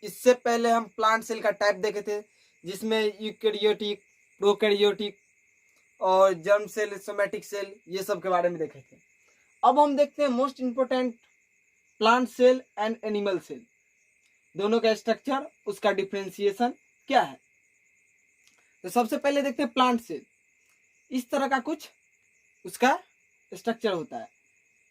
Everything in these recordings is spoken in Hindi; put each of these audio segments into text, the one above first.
इससे पहले हम प्लांट सेल का टाइप देखे थे, जिसमें यूकेरियोटिक, प्रोकैरियोटिक और जर्म सेल, सोमैटिक सेल, ये सब के बारे में देखे थे। अब हम देखते हैं most important plant cell and animal cell, दोनों का स्ट्रक्चर, उसका डिफ्रेंसिएशन क्या है। तो सबसे पहले देखते हैं प्लांट सेल। इस तरह का कुछ उसका स्ट्रक्चर होता है।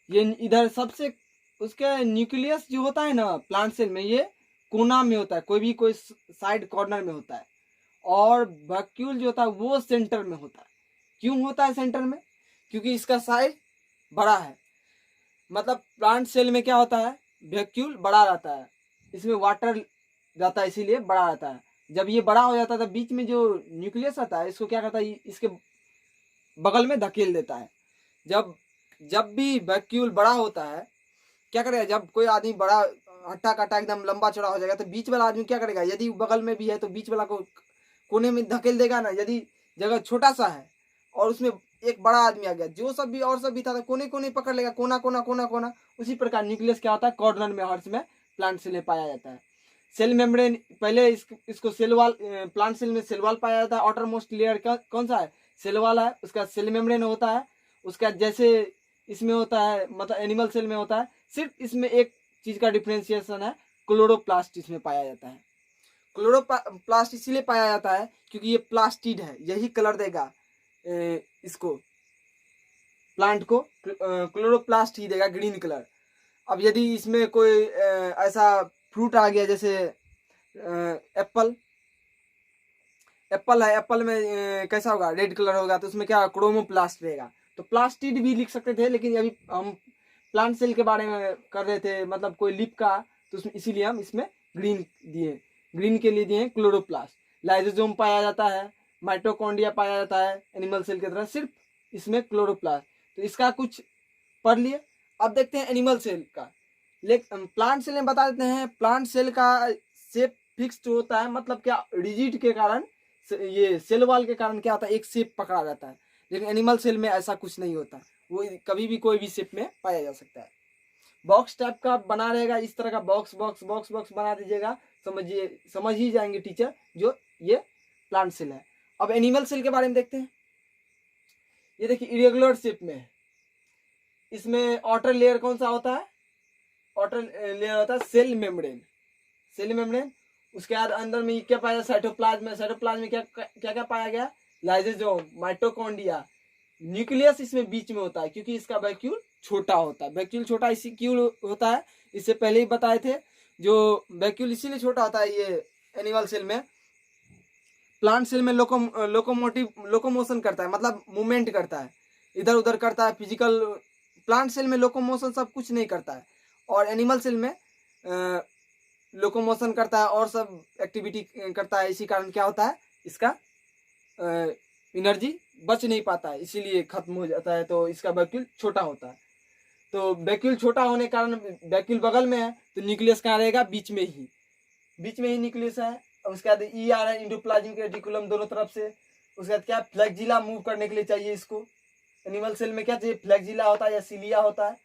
ये इधर सबसे उसका न्यूक्लियस जो होता है ना प्लांट सेल में, ये कोना में होता है, कोई साइड कॉर्नर में होता है, और वैक्यूल जो होता है वो सेंटर में होता है। क्यों होता है सेंटर में? क्योंकि इसका साइज बड़ा है। मतलब प्लांट सेल में क्या होता है, वैक्यूल बड़ा रहता है, इसमें वाटर जाता है, इसीलिए बड़ा रहता है। जब ये बड़ा हो जाता है तो बीच में जो न्यूक्लियस आता है इसको क्या करता है, इसके बगल में धकेल देता है। जब भी वैक्यूल बड़ा होता है क्या करेगा, जब कोई आदमी बड़ा हट्टा कट्टा एकदम लंबा चौड़ा हो जाएगा तो बीच वाला आदमी क्या करेगा, यदि बगल में भी है तो बीच वाला को कोने में धकेल देगा ना। यदि जगह छोटा सा है और उसमें एक बड़ा आदमी आ गया, जो सब भी और सब भी था तो कोने कोने पकड़ लेगा, कोना कोना कोना कोना। उसी प्रकार न्यूक्लियस क्या होता है, कॉर्नर में, हर्ष में प्लांट सेल में पाया जाता है। सेल मेम्ब्रेन, पहले इसको सेल वाल, प्लांट सेल में सेल वाल पाया जाता है। आउटर मोस्ट लेयर का कौन सा है, सेल वाल है, उसका सेल मेम्ब्रेन होता है। उसका जैसे इसमें होता है, मतलब एनिमल सेल में होता है, सिर्फ इसमें एक चीज का डिफ्रेंसिएशन है, क्लोरोप्लास्ट इसमें पाया जाता है। क्लोरोप्लास्ट इसीलिए पाया जाता है क्योंकि ये प्लास्टिड है, यही कलर देगा इसको, प्लांट को क्लोरोप्लास्ट ही देगा, ग्रीन कलर। अब यदि इसमें कोई ऐसा फ्रूट आ गया, जैसे एप्पल है, एप्पल में कैसा होगा, रेड कलर होगा, तो उसमें क्या क्रोमोप्लास्ट रहेगा। तो प्लास्टिड भी लिख सकते थे, लेकिन अभी हम प्लांट सेल के बारे में कर रहे थे, मतलब कोई लिप का, तो उसमें इसीलिए हम इसमें ग्रीन दिए, ग्रीन के लिए दिए क्लोरोप्लास्ट। लाइजोसोम पाया जाता है, माइटोकॉन्ड्रिया पाया जाता है एनिमल सेल की तरह, सिर्फ इसमें क्लोरोप्लास्ट। तो इसका कुछ पढ़ लिए। अब देखते हैं एनिमल सेल का। प्लांट सेल में बता देते हैं, प्लांट सेल का शेप फिक्स्ड होता है, मतलब क्या, रिजिड के कारण, ये सेल वाल के कारण क्या होता है, एक शेप पकड़ा रहता है। लेकिन एनिमल सेल में ऐसा कुछ नहीं होता, वो कभी भी कोई भी शेप में पाया जा सकता है। बॉक्स टाइप का बना रहेगा, इस तरह का बॉक्स बॉक्स बॉक्स बॉक्स बना दीजिएगा, समझ ही जाएंगे टीचर जो ये प्लांट सेल है। अब एनिमल सेल के बारे में देखते हैं। ये देखिए इरेगुलर शेप में है। इसमें आउटर लेयर कौन सा होता है, आउटर लेयर होता है सेल मेम्ब्रेन, सेल मेम्ब्रेन। उसके बाद अंदर में क्या पाया, साइटोप्लाज्म में, साइटोप्लाज्म में क्या क्या क्या पाया गया, लाइसोसोम, माइटोकॉन्ड्रिया, न्यूक्लियस इसमें बीच में होता है, क्योंकि इसका वैक्यूल छोटा होता है। वैक्यूल छोटा इसी क्यों होता है, इससे पहले ही बताए थे, जो वैक्यूल इसीलिए छोटा होता है ये एनिमल सेल में। प्लांट सेल में लोकोमोशन करता है, मतलब मूवमेंट करता है, इधर उधर करता है, फिजिकल। प्लांट सेल में लोकोमोशन सब कुछ नहीं करता है, और एनिमल सेल में लोकोमोशन करता है और सब एक्टिविटी करता है। इसी कारण क्या होता है, इसका एनर्जी बच नहीं पाता है, इसीलिए खत्म हो जाता है, तो इसका वैक्यूल छोटा होता है। तो वैक्यूल छोटा होने के कारण, वैक्यूल बगल में है तो न्यूक्लियस कहाँ रहेगा, बीच में ही न्यूक्लियस है। उसके बाद ई आ रहा है, इंडोप्लाज्मिक रेटिकुलम दोनों तरफ से। उसके बाद क्या, फ्लैगजिला मूव करने के लिए चाहिए इसको। एनिमल सेल में क्या चाहिए, फ्लैगजिला होता है या सिलिया होता है,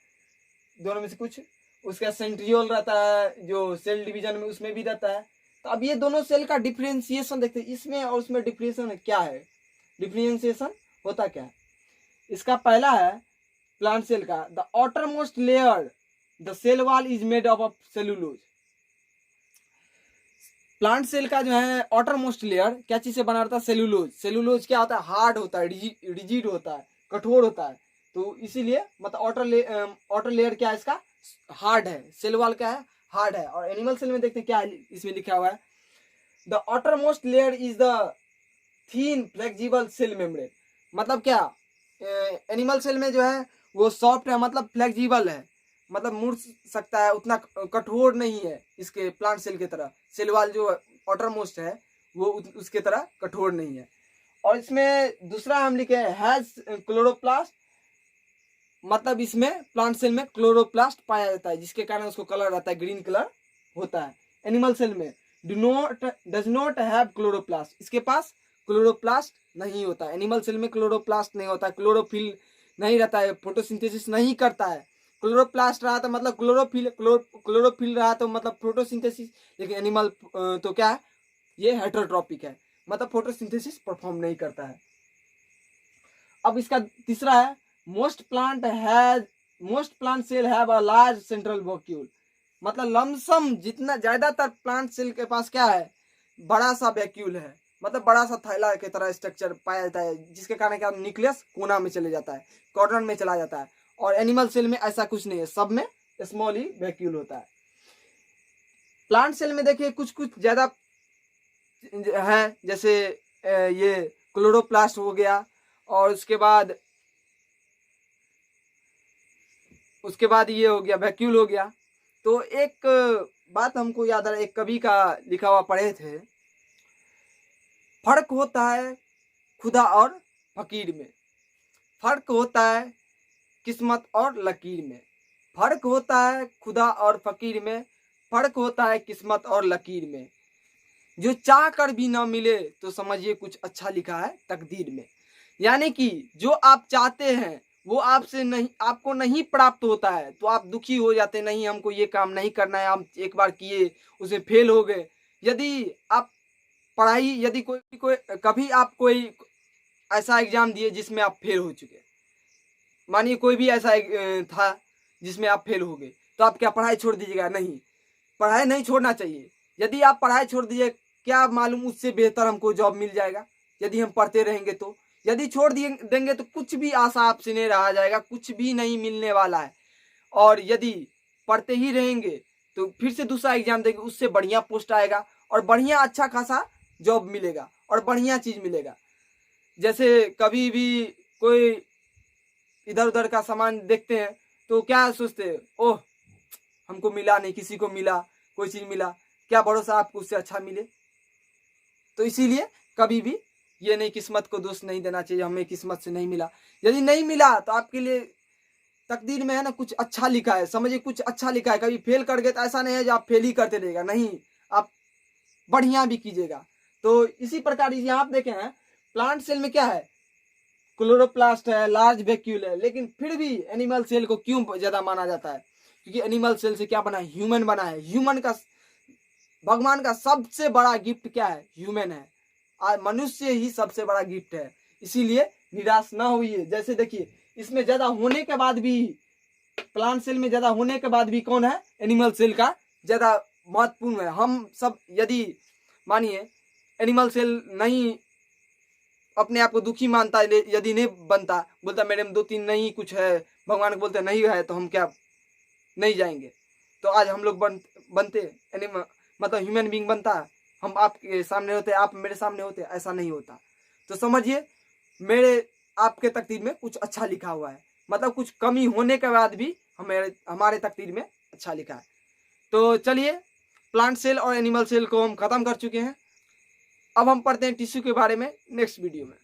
दोनों में से कुछ। उसका सेंट्रियोल रहता है जो सेल डिवीजन में, उसमें भी रहता है। तो अब ये दोनों सेल का डिफ्रेंसिएशन देखते हैं, इसमें और उसमें डिफ्रेंसिएशन क्या है, डिफ्रेंसिएशन होता क्या है। इसका पहला है प्लांट सेल का, the outer most layer the cell wall is made of cellulose. Plant cell का जो है आउटर मोस्ट लेयर क्या चीज से बना रहता है, सेलुलोज। सेलुलोज क्या होता है, हार्ड होता है, रिजिड होता है, कठोर होता है। तो इसीलिए मतलब आउटर लेयर क्या है इसका, हार्ड है। सेल वॉल क्या है, हार्ड है। और एनिमल सेल में देखते हैं क्या है, इसमें लिखा हुआ है, the outer most layer is the thin flexible cell membrane. मतलब क्या, एनिमल सेल में जो है वो सॉफ्ट है, मतलब फ्लेक्सिबल है, मतलब मुड़ सकता है, उतना कठोर नहीं है इसके प्लांट सेल की तरह। सेल वाल जो आउटर मोस्ट है वो उसके तरह कठोर नहीं है। और इसमें दूसरा हम लिखे हैज क्लोरोप्लास्ट, मतलब इसमें प्लांट सेल में क्लोरोप्लास्ट पाया जाता है, जिसके कारण उसको कलर आता है, ग्रीन कलर होता है। एनिमल सेल में डज नॉट हैव क्लोरोप्लास्ट, इसके पास क्लोरोप्लास्ट नहीं होता। एनिमल सेल में क्लोरोप्लास्ट नहीं होता, क्लोरोफिल नहीं रहता है, फोटोसिंथेसिस नहीं करता है, क्लोरोप्लास्ट रहा तो मतलब क्लोरोफिल रहा तो मतलब फोटोसिंथेसिस, लेकिन एनिमल तो क्या है, ये हेटेरोट्रॉपिक है, मतलब फोटोसिंथेसिस परफॉर्म नहीं करता है। अब इसका तीसरा है, most plant cell have a large central vacuole, मतलब लमसम जितना ज्यादातर प्लांट सेल के पास क्या है, बड़ा सा वैक्यूल है, मतलब बड़ा सा थैला की तरह स्ट्रक्चर पाया जाता है, जिसके कारण क्या न्यूक्लियस कोना में चले जाता है, कॉर्नर में चला जाता है। और एनिमल सेल में ऐसा कुछ नहीं है, सब में स्मॉल ही वैक्यूल होता है। प्लांट सेल में देखिए कुछ कुछ ज्यादा है, जैसे ये क्लोरोप्लास्ट हो गया, और उसके बाद ये हो गया वैक्यूल हो गया। तो एक बात हमको याद आ रहा है, एक कवि का लिखा हुआ पढ़े थे, फर्क होता है खुदा और फकीर में, फर्क होता है किस्मत और लकीर में, फर्क होता है खुदा और फकीर में, फर्क होता है किस्मत और लकीर में, जो चाह कर भी ना मिले तो समझिए कुछ अच्छा लिखा है तकदीर में। यानी कि जो आप चाहते हैं वो आपसे नहीं, आपको नहीं प्राप्त होता है तो आप दुखी हो जाते, नहीं हमको ये काम नहीं करना है, हम एक बार किए उसमें फेल हो गए। यदि आप पढ़ाई, यदि कोई कभी आप कोई ऐसा एग्जाम दिए जिसमें आप फेल हो चुके, मानिए कोई भी ऐसा था जिसमें आप फेल हो गए, तो आप क्या पढ़ाई छोड़ दीजिएगा? नहीं, पढ़ाई नहीं छोड़ना चाहिए। यदि आप पढ़ाई छोड़ दीजिए, क्या मालूम उससे बेहतर हमको जॉब मिल जाएगा यदि हम पढ़ते रहेंगे तो। यदि छोड़ दिए देंगे तो कुछ भी आशा आपसे नहीं रहा जाएगा, कुछ भी नहीं मिलने वाला है। और यदि पढ़ते ही रहेंगे तो फिर से दूसरा एग्जाम देंगे, उससे बढ़िया पोस्ट आएगा और बढ़िया अच्छा खासा जॉब मिलेगा और बढ़िया चीज मिलेगा। जैसे कभी भी कोई इधर उधर का सामान देखते हैं तो क्या सोचते हैं, ओह हमको मिला नहीं, किसी को मिला, कोई चीज मिला, क्या भरोसा आपको उससे अच्छा मिले। तो इसीलिए कभी भी ये नहीं, किस्मत को दोष नहीं देना चाहिए, हमें किस्मत से नहीं मिला। यदि नहीं मिला तो आपके लिए तकदीर में है ना कुछ अच्छा लिखा है, समझिए कुछ अच्छा लिखा है। कभी फेल कर गए तो ऐसा नहीं है जो आप फेल ही करते रहेगा, नहीं, आप बढ़िया भी कीजिएगा। तो इसी प्रकार यहाँ आप देखे हैं प्लांट सेल में क्या है, क्लोरोप्लास्ट है, लार्ज वैक्यूल है, लेकिन फिर भी एनिमल सेल को क्यों ज्यादा माना जाता है? क्योंकि एनिमल सेल से क्या बना है, ह्यूमन बना है। ह्यूमन का, भगवान का सबसे बड़ा गिफ्ट क्या है, ह्यूमन है। आज मनुष्य ही सबसे बड़ा गिफ्ट है, इसीलिए निराश ना होइए। जैसे देखिए इसमें ज्यादा होने के बाद भी, प्लांट सेल में ज्यादा होने के बाद भी कौन है, एनिमल सेल का ज्यादा महत्वपूर्ण है। हम सब यदि मानिए एनिमल सेल नहीं अपने आप को दुखी मानता है, यदि नहीं बनता, बोलता मेरे में 2-3 नहीं कुछ है, भगवान को बोलते नहीं है, तो हम क्या नहीं जाएंगे? तो आज हम लोग बनते मतलब ह्यूमन बींग बनता, हम आपके सामने होते, आप मेरे सामने होते, ऐसा नहीं होता। तो समझिए मेरे आपके तकदीर में कुछ अच्छा लिखा हुआ है, मतलब कुछ कमी होने के बाद भी हमारे तकदीर में अच्छा लिखा है। तो चलिए प्लांट सेल और एनिमल सेल को हम खत्म कर चुके हैं। अब हम पढ़ते हैं टिश्यू के बारे में नेक्स्ट वीडियो में।